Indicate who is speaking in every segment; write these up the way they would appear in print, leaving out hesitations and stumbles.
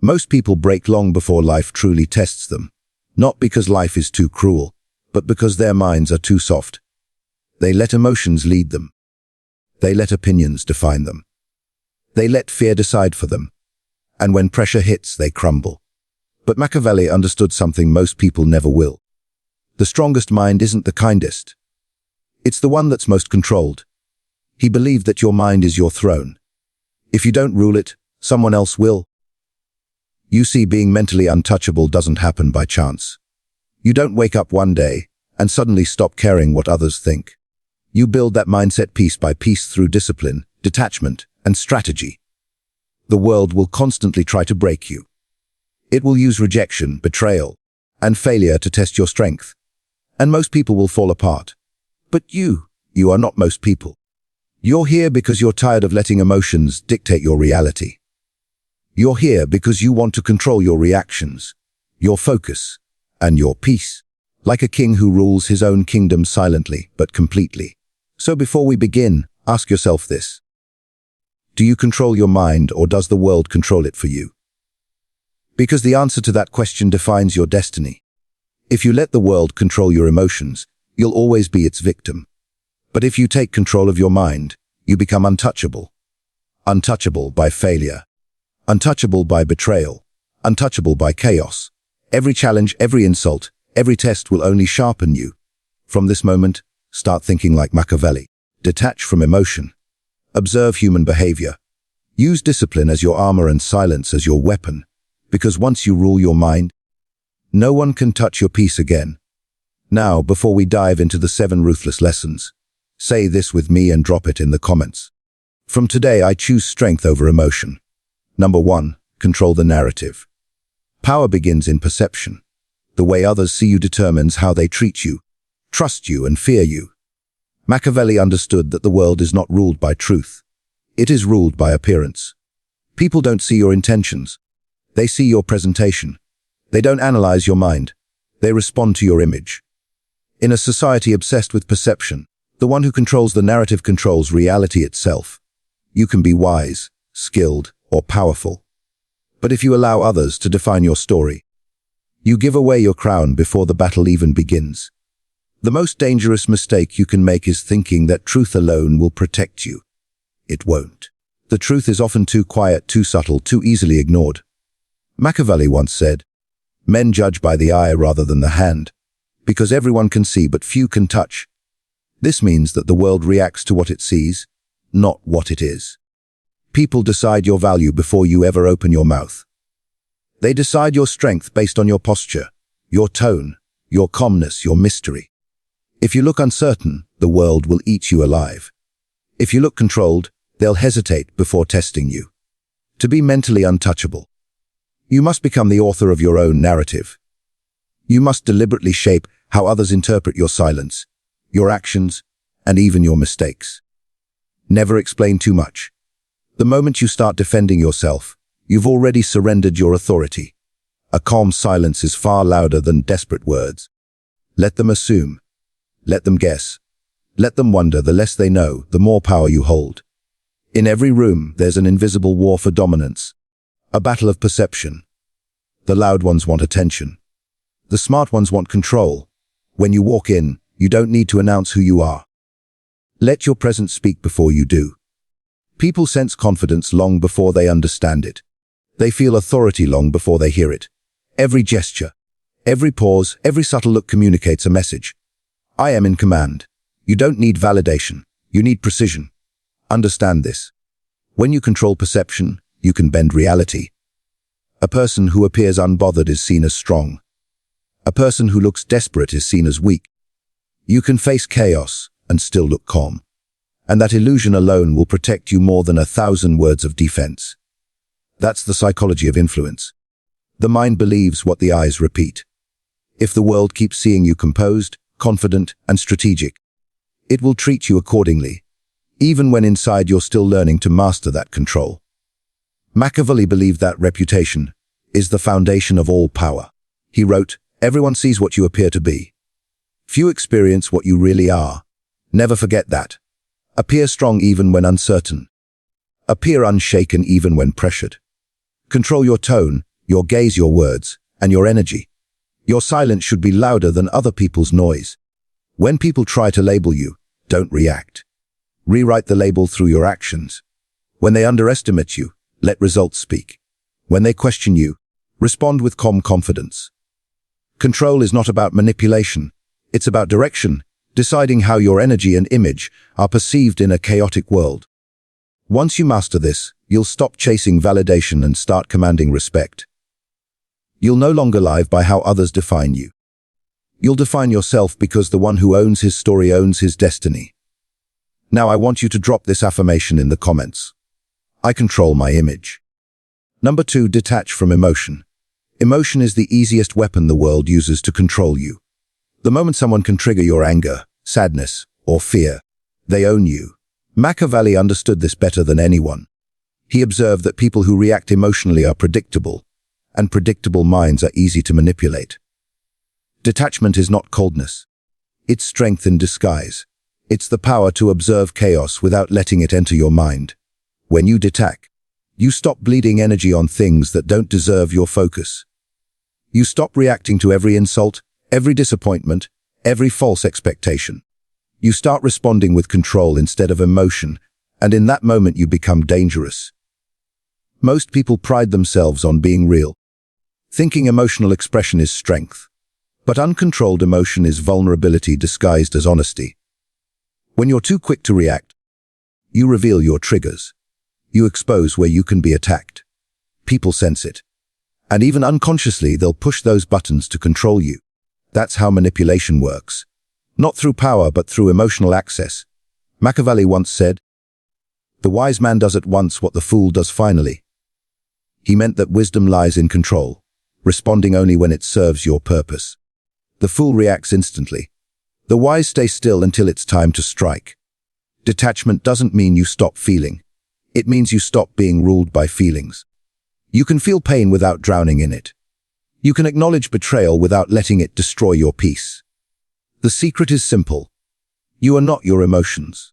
Speaker 1: Most people break long before life truly tests them, not because life is too cruel, but because their minds are too soft. They let emotions lead them. They let opinions define them. They let fear decide for them. And when pressure hits, they crumble. But Machiavelli understood something most people never will. The strongest mind isn't the kindest. It's the one that's most controlled. He believed that your mind is your throne. If you don't rule it, someone else will. You see, being mentally untouchable doesn't happen by chance. You don't wake up one day and suddenly stop caring what others think. You build that mindset piece by piece through discipline, detachment, and strategy. The world will constantly try to break you. It will use rejection, betrayal, and failure to test your strength. And most people will fall apart. But you are not most people. You're here because you're tired of letting emotions dictate your reality. You're here because you want to control your reactions, your focus, and your peace, like a king who rules his own kingdom silently but completely. So before we begin, ask yourself this. Do you control your mind, or does the world control it for you? Because the answer to that question defines your destiny. If you let the world control your emotions, you'll always be its victim. But if you take control of your mind, you become untouchable. Untouchable by failure. Untouchable by betrayal. Untouchable by chaos. Every challenge, every insult, every test will only sharpen you. From this moment, start thinking like Machiavelli. Detach from emotion. Observe human behavior. Use discipline as your armor and silence as your weapon. Because once you rule your mind, no one can touch your peace again. Now, before we dive into the 7 ruthless lessons, say this with me and drop it in the comments. From today, I choose strength over emotion. Number 1, control the narrative. Power begins in perception. The way others see you determines how they treat you, trust you, and fear you. Machiavelli understood that the world is not ruled by truth. It is ruled by appearance. People don't see your intentions. They see your presentation. They don't analyze your mind. They respond to your image. In a society obsessed with perception, the one who controls the narrative controls reality itself. You can be wise, skilled, or powerful. But if you allow others to define your story, you give away your crown before the battle even begins. The most dangerous mistake you can make is thinking that truth alone will protect you. It won't. The truth is often too quiet, too subtle, too easily ignored. Machiavelli once said, "Men judge by the eye rather than the hand, because everyone can see but few can touch." This means that the world reacts to what it sees, not what it is. People decide your value before you ever open your mouth. They decide your strength based on your posture, your tone, your calmness, your mystery. If you look uncertain, the world will eat you alive. If you look controlled, they'll hesitate before testing you. To be mentally untouchable, you must become the author of your own narrative. You must deliberately shape how others interpret your silence, your actions, and even your mistakes. Never explain too much. The moment you start defending yourself, you've already surrendered your authority. A calm silence is far louder than desperate words. Let them assume. Let them guess. Let them wonder. The less they know, the more power you hold. In every room, there's an invisible war for dominance. A battle of perception. The loud ones want attention. The smart ones want control. When you walk in, you don't need to announce who you are. Let your presence speak before you do. People sense confidence long before they understand it. They feel authority long before they hear it. Every gesture, every pause, every subtle look communicates a message. I am in command. You don't need validation. You need precision. Understand this. When you control perception, you can bend reality. A person who appears unbothered is seen as strong. A person who looks desperate is seen as weak. You can face chaos and still look calm. And that illusion alone will protect you more than 1,000 words of defense. That's the psychology of influence. The mind believes what the eyes repeat. If the world keeps seeing you composed, confident, and strategic, it will treat you accordingly, even when inside you're still learning to master that control. Machiavelli believed that reputation is the foundation of all power. He wrote, "Everyone sees what you appear to be. Few experience what you really are. Never forget that. Appear strong even when uncertain. Appear unshaken even when pressured. Control your tone, your gaze, your words, and your energy. Your silence should be louder than other people's noise. When people try to label you, don't react. Rewrite the label through your actions. When they underestimate you, let results speak. When they question you, respond with calm confidence. Control is not about manipulation. It's about direction, deciding how your energy and image are perceived in a chaotic world. Once you master this, you'll stop chasing validation and start commanding respect. You'll no longer live by how others define you. You'll define yourself because the one who owns his story owns his destiny. Now I want you to drop this affirmation in the comments. I control my image. Number 2, detach from emotion. Emotion is the easiest weapon the world uses to control you. The moment someone can trigger your anger, sadness, or fear, they own you. Machiavelli understood this better than anyone. He observed that people who react emotionally are predictable, and predictable minds are easy to manipulate. Detachment is not coldness. It's strength in disguise. It's the power to observe chaos without letting it enter your mind. When you detach, you stop bleeding energy on things that don't deserve your focus. You stop reacting to every insult, every disappointment, every false expectation. You start responding with control instead of emotion, and in that moment you become dangerous. Most people pride themselves on being real, thinking emotional expression is strength. But uncontrolled emotion is vulnerability disguised as honesty. When you're too quick to react, you reveal your triggers. You expose where you can be attacked. People sense it. And even unconsciously, they'll push those buttons to control you. That's how manipulation works. Not through power, but through emotional access. Machiavelli once said, "The wise man does at once what the fool does finally." He meant that wisdom lies in control, responding only when it serves your purpose. The fool reacts instantly. The wise stay still until it's time to strike. Detachment doesn't mean you stop feeling. It means you stop being ruled by feelings. You can feel pain without drowning in it. You can acknowledge betrayal without letting it destroy your peace. The secret is simple. You are not your emotions.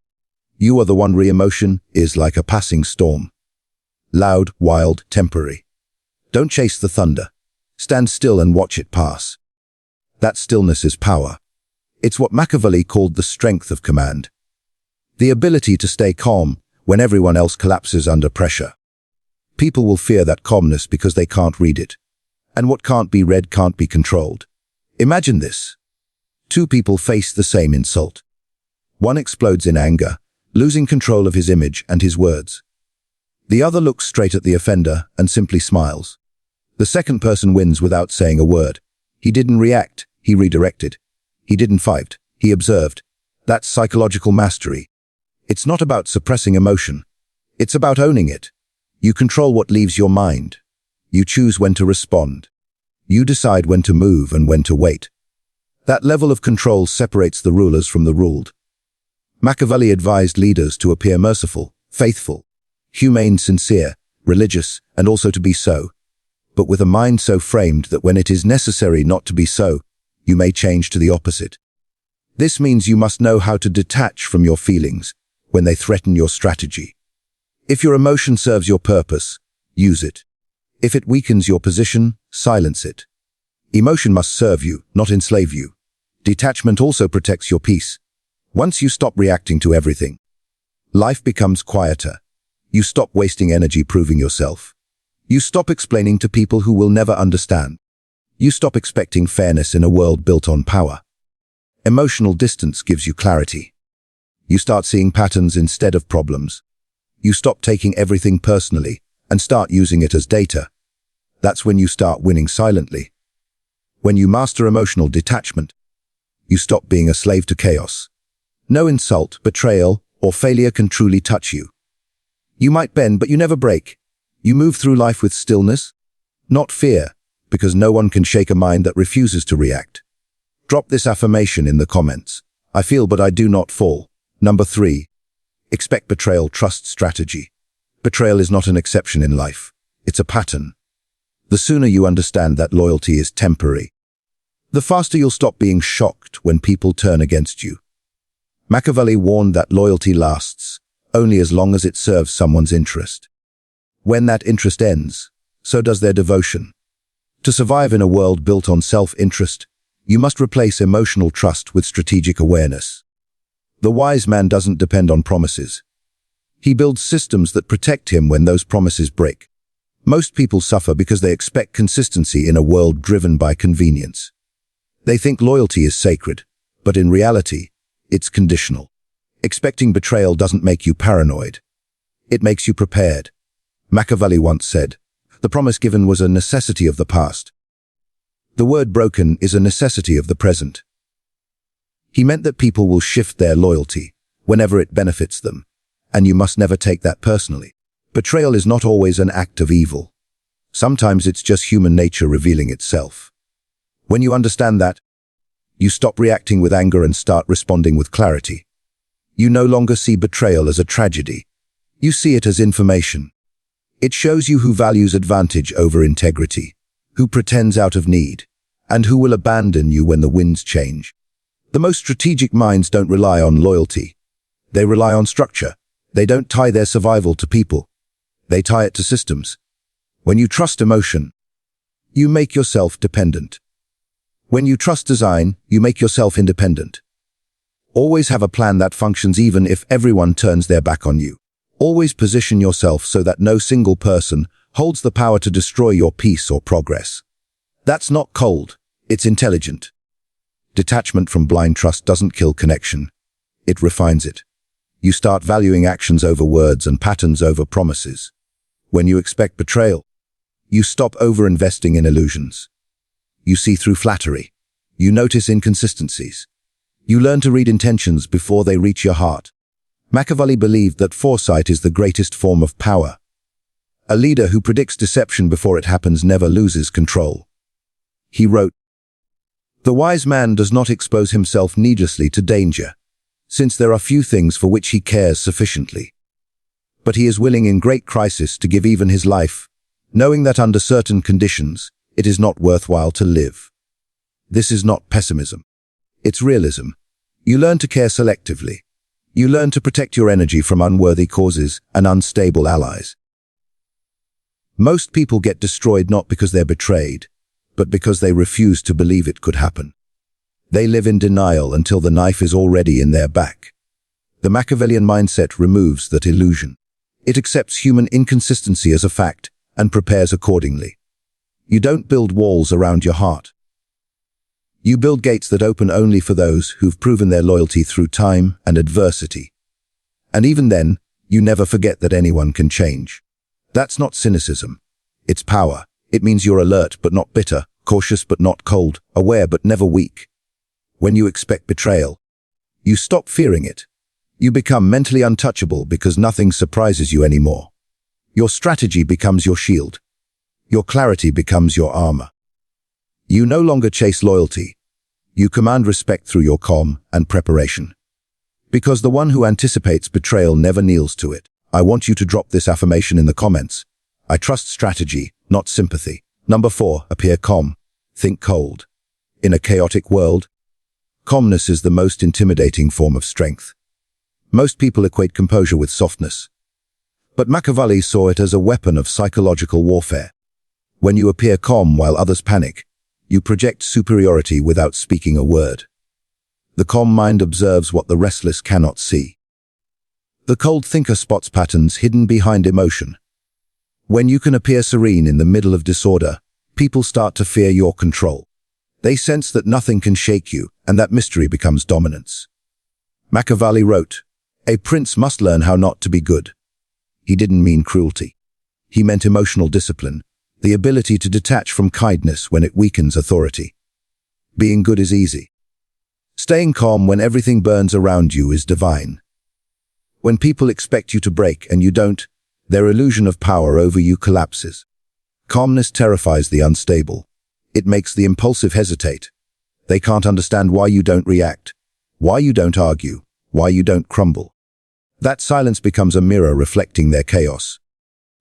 Speaker 1: You are the one. Emotion is like a passing storm. Loud, wild, temporary. Don't chase the thunder. Stand still and watch it pass. That stillness is power. It's what Machiavelli called the strength of command. The ability to stay calm when everyone else collapses under pressure. People will fear that calmness because they can't read it. And what can't be read can't be controlled. Imagine this. Two people face the same insult. One explodes in anger, losing control of his image and his words. The other looks straight at the offender and simply smiles. The second person wins without saying a word. He didn't react, he redirected. He didn't fight, he observed. That's psychological mastery. It's not about suppressing emotion. It's about owning it. You control what leaves your mind. You choose when to respond. You decide when to move and when to wait. That level of control separates the rulers from the ruled. Machiavelli advised leaders to appear merciful, faithful, humane, sincere, religious, and also to be so, but with a mind so framed that when it is necessary not to be so, you may change to the opposite. This means you must know how to detach from your feelings when they threaten your strategy. If your emotion serves your purpose, use it. If it weakens your position, silence it. Emotion must serve you, not enslave you. Detachment also protects your peace. Once you stop reacting to everything, life becomes quieter. You stop wasting energy proving yourself. You stop explaining to people who will never understand. You stop expecting fairness in a world built on power. Emotional distance gives you clarity. You start seeing patterns instead of problems. You stop taking everything personally and start using it as data. That's when you start winning silently. When you master emotional detachment, you stop being a slave to chaos. No insult, betrayal, or failure can truly touch you. You might bend, but you never break. You move through life with stillness, not fear, because no one can shake a mind that refuses to react. Drop this affirmation in the comments. I feel but I do not fall. Number 3. Expect betrayal. Trust strategy. Betrayal is not an exception in life. It's a pattern. The sooner you understand that loyalty is temporary, the faster you'll stop being shocked when people turn against you. Machiavelli warned that loyalty lasts only as long as it serves someone's interest. When that interest ends, so does their devotion. To survive in a world built on self-interest, you must replace emotional trust with strategic awareness. The wise man doesn't depend on promises. He builds systems that protect him when those promises break. Most people suffer because they expect consistency in a world driven by convenience. They think loyalty is sacred, but in reality, it's conditional. Expecting betrayal doesn't make you paranoid. It makes you prepared. Machiavelli once said, "The promise given was a necessity of the past. The word broken is a necessity of the present." He meant that people will shift their loyalty whenever it benefits them, and you must never take that personally. Betrayal is not always an act of evil. Sometimes it's just human nature revealing itself. When you understand that, you stop reacting with anger and start responding with clarity. You no longer see betrayal as a tragedy. You see it as information. It shows you who values advantage over integrity, who pretends out of need, and who will abandon you when the winds change. The most strategic minds don't rely on loyalty. They rely on structure. They don't tie their survival to people. They tie it to systems. When you trust emotion, you make yourself dependent. When you trust design, you make yourself independent. Always have a plan that functions even if everyone turns their back on you. Always position yourself so that no single person holds the power to destroy your peace or progress. That's not cold, it's intelligent. Detachment from blind trust doesn't kill connection. It refines it. You start valuing actions over words and patterns over promises. When you expect betrayal, you stop over-investing in illusions. You see through flattery. You notice inconsistencies. You learn to read intentions before they reach your heart. Machiavelli believed that foresight is the greatest form of power. A leader who predicts deception before it happens never loses control. He wrote, "The wise man does not expose himself needlessly to danger, since there are few things for which he cares sufficiently. But he is willing in great crisis to give even his life, knowing that under certain conditions, it is not worthwhile to live." This is not pessimism. It's realism. You learn to care selectively. You learn to protect your energy from unworthy causes and unstable allies. Most people get destroyed not because they're betrayed, but because they refuse to believe it could happen. They live in denial until the knife is already in their back. The Machiavellian mindset removes that illusion. It accepts human inconsistency as a fact and prepares accordingly. You don't build walls around your heart. You build gates that open only for those who've proven their loyalty through time and adversity. And even then, you never forget that anyone can change. That's not cynicism. It's power. It means you're alert but not bitter, cautious but not cold, aware but never weak. When you expect betrayal, you stop fearing it. You become mentally untouchable because nothing surprises you anymore. Your strategy becomes your shield. Your clarity becomes your armor. You no longer chase loyalty. You command respect through your calm and preparation. Because the one who anticipates betrayal never kneels to it. I want you to drop this affirmation in the comments. I trust strategy, not sympathy. Number 4, appear calm. Think cold. In a chaotic world, calmness is the most intimidating form of strength. Most people equate composure with softness. But Machiavelli saw it as a weapon of psychological warfare. When you appear calm while others panic, you project superiority without speaking a word. The calm mind observes what the restless cannot see. The cold thinker spots patterns hidden behind emotion. When you can appear serene in the middle of disorder, people start to fear your control. They sense that nothing can shake you, and that mystery becomes dominance. Machiavelli wrote, "A prince must learn how not to be good." He didn't mean cruelty. He meant emotional discipline, the ability to detach from kindness when it weakens authority. Being good is easy. Staying calm when everything burns around you is divine. When people expect you to break and you don't, their illusion of power over you collapses. Calmness terrifies the unstable. It makes the impulsive hesitate. They can't understand why you don't react, why you don't argue, why you don't crumble. That silence becomes a mirror reflecting their chaos.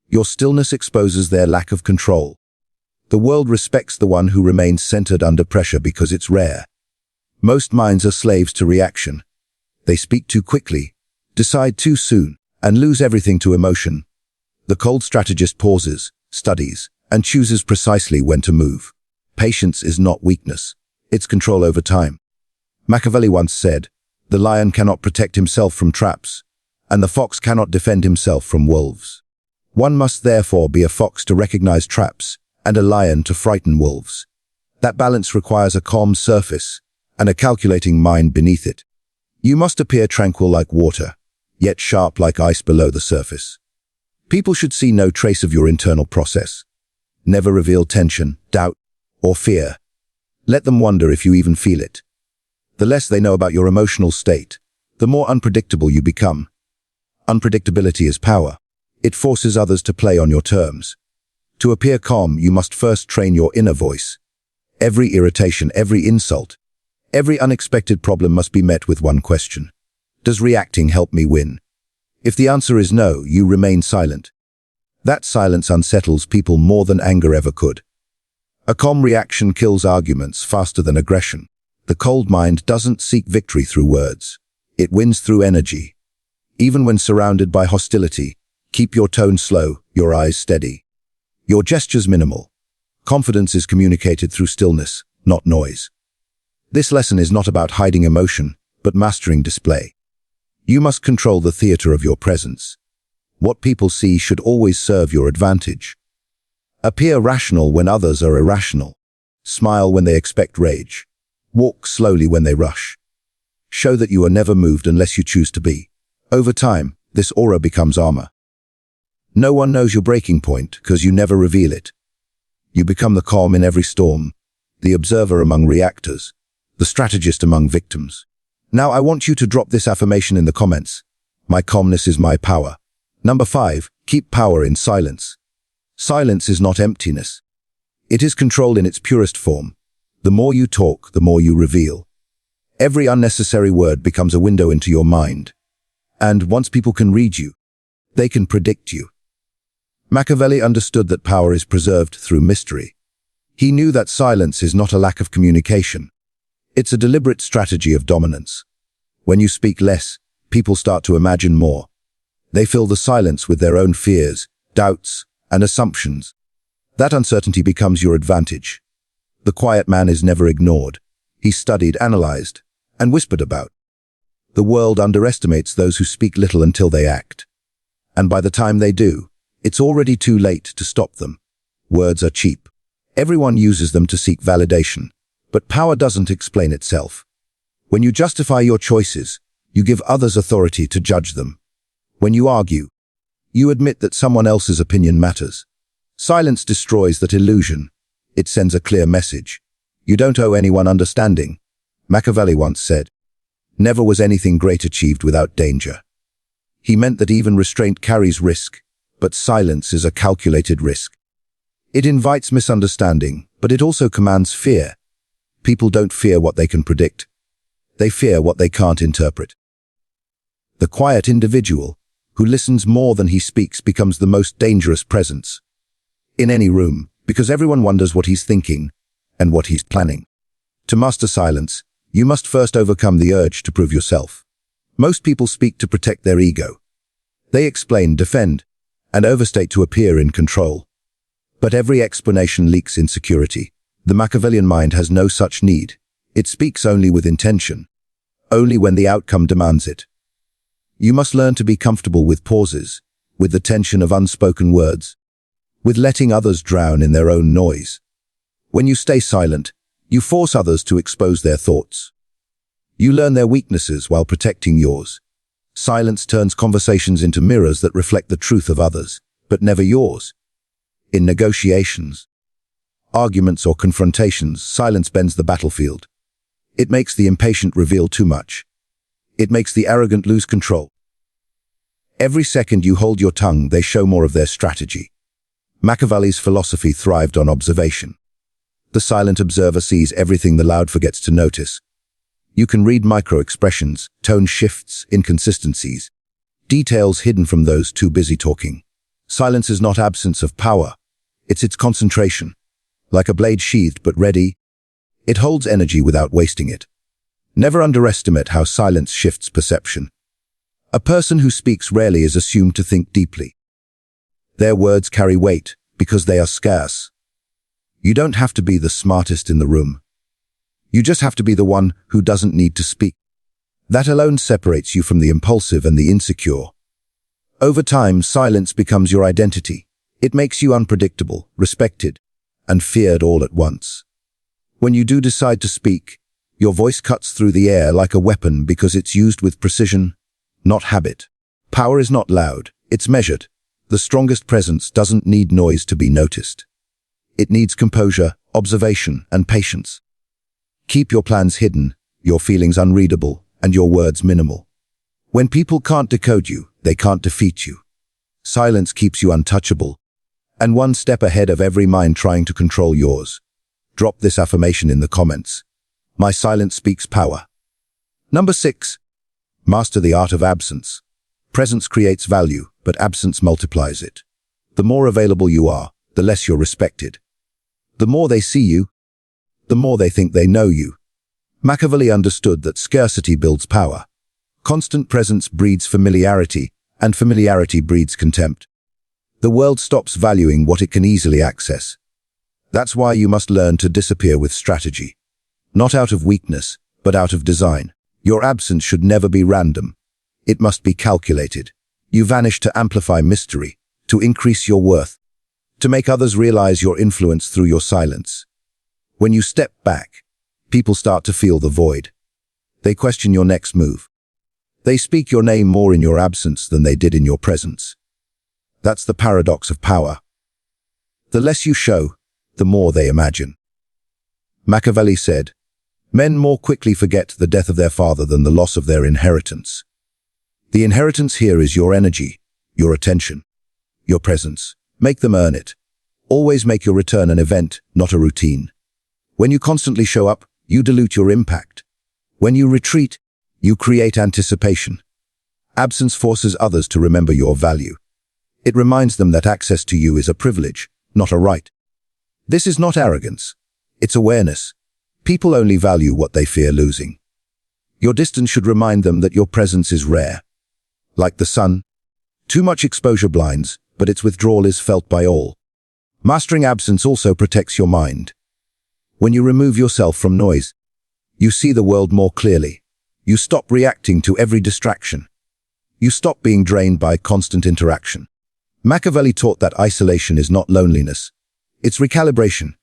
Speaker 1: Your stillness exposes their lack of control. The world respects the one who remains centered under pressure because it's rare. Most minds are slaves to reaction. They speak too quickly, decide too soon, and lose everything to emotion. The cold strategist pauses, studies, and chooses precisely when to move. Patience is not weakness. It's control over time. Machiavelli once said, "The lion cannot protect himself from traps, and the fox cannot defend himself from wolves." One must therefore be a fox to recognize traps and a lion to frighten wolves. That balance requires a calm surface and a calculating mind beneath it. You must appear tranquil like water, yet sharp like ice below the surface. People should see no trace of your internal process. Never reveal tension, doubt, or fear. Let them wonder if you even feel it. The less they know about your emotional state, the more unpredictable you become. Unpredictability is power. It forces others to play on your terms. To appear calm, you must first train your inner voice. Every irritation, every insult, every unexpected problem must be met with one question. Does reacting help me win? If the answer is no, you remain silent. That silence unsettles people more than anger ever could. A calm reaction kills arguments faster than aggression. The cold mind doesn't seek victory through words. It wins through energy. Even when surrounded by hostility, keep your tone slow, your eyes steady. Your gestures minimal. Confidence is communicated through stillness, not noise. This lesson is not about hiding emotion, but mastering display. You must control the theater of your presence. What people see should always serve your advantage. Appear rational when others are irrational. Smile when they expect rage. Walk slowly when they rush. Show that you are never moved unless you choose to be. Over time, this aura becomes armor. No one knows your breaking point because you never reveal it. You become the calm in every storm, the observer among reactors, the strategist among victims. Now I want you to drop this affirmation in the comments. My calmness is my power. Number 5, keep power in silence. Silence is not emptiness. It is control in its purest form. The more you talk, the more you reveal. Every unnecessary word becomes a window into your mind. And once people can read you, they can predict you. Machiavelli understood that power is preserved through mystery. He knew that silence is not a lack of communication. It's a deliberate strategy of dominance. When you speak less, people start to imagine more. They fill the silence with their own fears, doubts, and assumptions. That uncertainty becomes your advantage. The quiet man is never ignored. He's studied, analyzed, and whispered about. The world underestimates those who speak little until they act. And by the time they do, it's already too late to stop them. Words are cheap. Everyone uses them to seek validation. But power doesn't explain itself. When you justify your choices, you give others authority to judge them. When you argue, you admit that someone else's opinion matters. Silence destroys that illusion. It sends a clear message. You don't owe anyone understanding. Machiavelli once said, "Never was anything great achieved without danger." He meant that even restraint carries risk, but silence is a calculated risk. It invites misunderstanding, but it also commands fear. People don't fear what they can predict. They fear what they can't interpret. The quiet individual, who listens more than he speaks, becomes the most dangerous presence in any room, because everyone wonders what he's thinking and what he's planning. To master silence, you must first overcome the urge to prove yourself. Most people speak to protect their ego. They explain, defend, and overstate to appear in control. But every explanation leaks insecurity. The Machiavellian mind has no such need. It speaks only with intention, only when the outcome demands it. You must learn to be comfortable with pauses, with the tension of unspoken words, with letting others drown in their own noise. When you stay silent, you force others to expose their thoughts. You learn their weaknesses while protecting yours. Silence turns conversations into mirrors that reflect the truth of others, but never yours. In negotiations, arguments or confrontations, silence bends the battlefield. It makes the impatient reveal too much. It makes the arrogant lose control. Every second you hold your tongue, they show more of their strategy. Machiavelli's philosophy thrived on observation. The silent observer sees everything the loud forgets to notice. You can read micro-expressions, tone shifts, inconsistencies, details hidden from those too busy talking. Silence is not absence of power. It's its concentration. Like a blade sheathed but ready, it holds energy without wasting it. Never underestimate how silence shifts perception. A person who speaks rarely is assumed to think deeply. Their words carry weight because they are scarce. You don't have to be the smartest in the room. You just have to be the one who doesn't need to speak. That alone separates you from the impulsive and the insecure. Over time, silence becomes your identity. It makes you unpredictable, respected, and feared all at once. When you do decide to speak, your voice cuts through the air like a weapon because it's used with precision, not habit. Power is not loud, it's measured. The strongest presence doesn't need noise to be noticed. It needs composure, observation, and patience. Keep your plans hidden, your feelings unreadable, and your words minimal. When people can't decode you, they can't defeat you. Silence keeps you untouchable, and one step ahead of every mind trying to control yours. Drop this affirmation in the comments. My silence speaks power. Number 6. Master the art of absence. Presence creates value, but absence multiplies it. The more available you are, the less you're respected. The more they see you, the more they think they know you. Machiavelli understood that scarcity builds power. Constant presence breeds familiarity, and familiarity breeds contempt. The world stops valuing what it can easily access. That's why you must learn to disappear with strategy. Not out of weakness, but out of design. Your absence should never be random. It must be calculated. You vanish to amplify mystery, to increase your worth, to make others realize your influence through your silence. When you step back, people start to feel the void. They question your next move. They speak your name more in your absence than they did in your presence. That's the paradox of power. The less you show, the more they imagine. Machiavelli said, "Men more quickly forget the death of their father than the loss of their inheritance." The inheritance here is your energy, your attention, your presence. Make them earn it. Always make your return an event, not a routine. When you constantly show up, you dilute your impact. When you retreat, you create anticipation. Absence forces others to remember your value. It reminds them that access to you is a privilege, not a right. This is not arrogance. It's awareness. People only value what they fear losing. Your distance should remind them that your presence is rare. Like the sun, too much exposure blinds, but its withdrawal is felt by all. Mastering absence also protects your mind. When you remove yourself from noise, you see the world more clearly. You stop reacting to every distraction. You stop being drained by constant interaction. Machiavelli taught that isolation is not loneliness. It's recalibration.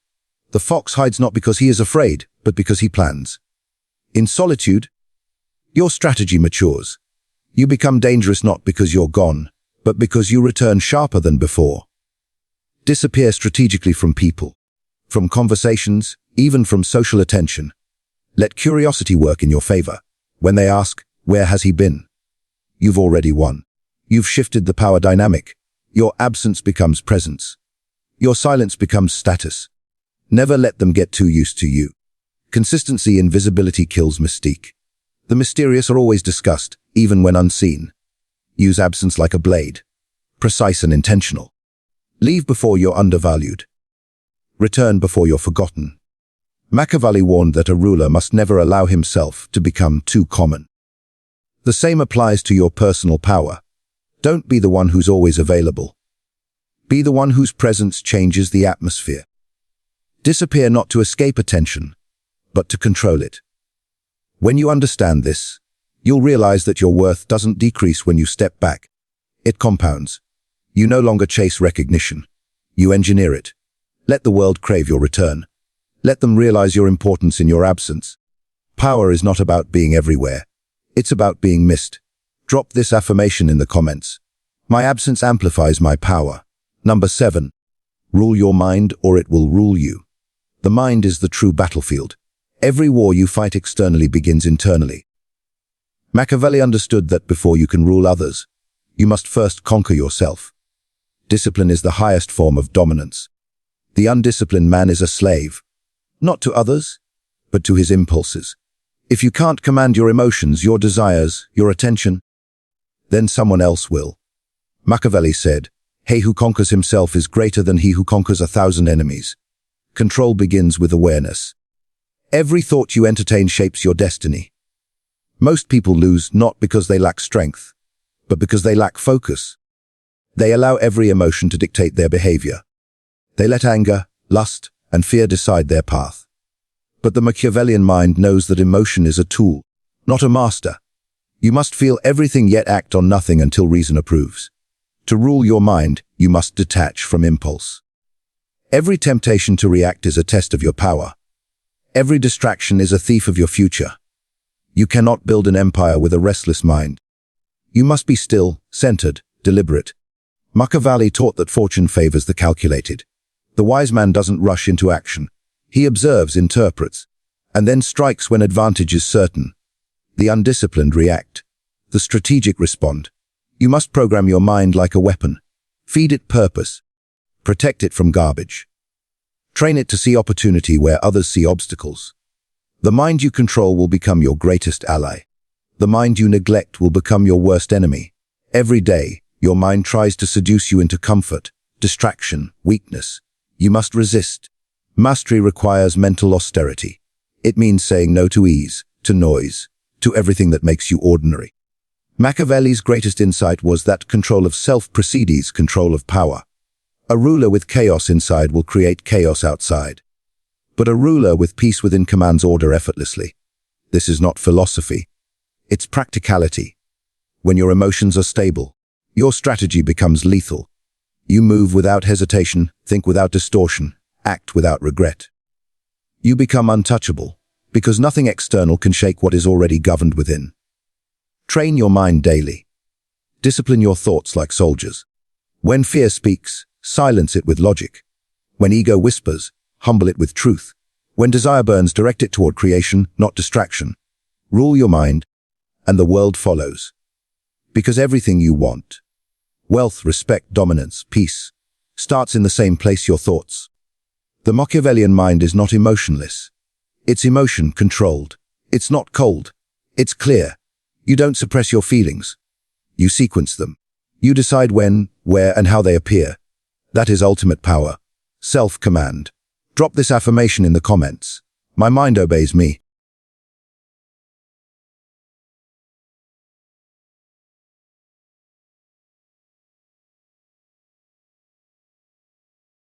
Speaker 1: The fox hides not because he is afraid, but because he plans. In solitude, your strategy matures. You become dangerous not because you're gone, but because you return sharper than before. Disappear strategically from people, from conversations, even from social attention. Let curiosity work in your favor. When they ask, "Where has he been?" You've already won. You've shifted the power dynamic. Your absence becomes presence. Your silence becomes status. Never let them get too used to you. Consistency in visibility kills mystique. The mysterious are always discussed, even when unseen. Use absence like a blade. Precise and intentional. Leave before you're undervalued. Return before you're forgotten. Machiavelli warned that a ruler must never allow himself to become too common. The same applies to your personal power. Don't be the one who's always available. Be the one whose presence changes the atmosphere. Disappear not to escape attention, but to control it. When you understand this, you'll realize that your worth doesn't decrease when you step back. It compounds. You no longer chase recognition. You engineer it. Let the world crave your return. Let them realize your importance in your absence. Power is not about being everywhere. It's about being missed. Drop this affirmation in the comments. My absence amplifies my power. Number 7. Rule your mind or it will rule you. The mind is the true battlefield. Every war you fight externally begins internally. Machiavelli understood that before you can rule others, you must first conquer yourself. Discipline is the highest form of dominance. The undisciplined man is a slave, not to others, but to his impulses. If you can't command your emotions, your desires, your attention, then someone else will. Machiavelli said, "He who conquers himself is greater than he who conquers 1,000 enemies." Control begins with awareness. Every thought you entertain shapes your destiny. Most people lose not because they lack strength, but because they lack focus. They allow every emotion to dictate their behavior. They let anger, lust, and fear decide their path. But the Machiavellian mind knows that emotion is a tool, not a master. You must feel everything yet act on nothing until reason approves. To rule your mind, you must detach from impulse. Every temptation to react is a test of your power. Every distraction is a thief of your future. You cannot build an empire with a restless mind. You must be still, centered, deliberate. Machiavelli taught that fortune favors the calculated. The wise man doesn't rush into action. He observes, interprets, and then strikes when advantage is certain. The undisciplined react. The strategic respond. You must program your mind like a weapon. Feed it purpose. Protect it from garbage. Train it to see opportunity where others see obstacles. The mind you control will become your greatest ally. The mind you neglect will become your worst enemy. Every day, your mind tries to seduce you into comfort, distraction, weakness. You must resist. Mastery requires mental austerity. It means saying no to ease, to noise, to everything that makes you ordinary. Machiavelli's greatest insight was that control of self precedes control of power. A ruler with chaos inside will create chaos outside. But a ruler with peace within commands order effortlessly. This is not philosophy. It's practicality. When your emotions are stable, your strategy becomes lethal. You move without hesitation, think without distortion, act without regret. You become untouchable, because nothing external can shake what is already governed within. Train your mind daily. Discipline your thoughts like soldiers. When fear speaks, silence it with logic. When ego whispers, humble it with truth. When desire burns, direct it toward creation, not distraction. Rule your mind, and the world follows. Because everything you want, wealth, respect, dominance, peace, starts in the same place, your thoughts. The Machiavellian mind is not emotionless. It's emotion controlled. It's not cold. It's clear. You don't suppress your feelings. You sequence them. You decide when, where, and how they appear. That is ultimate power. Self-command. Drop this affirmation in the comments. My mind obeys me.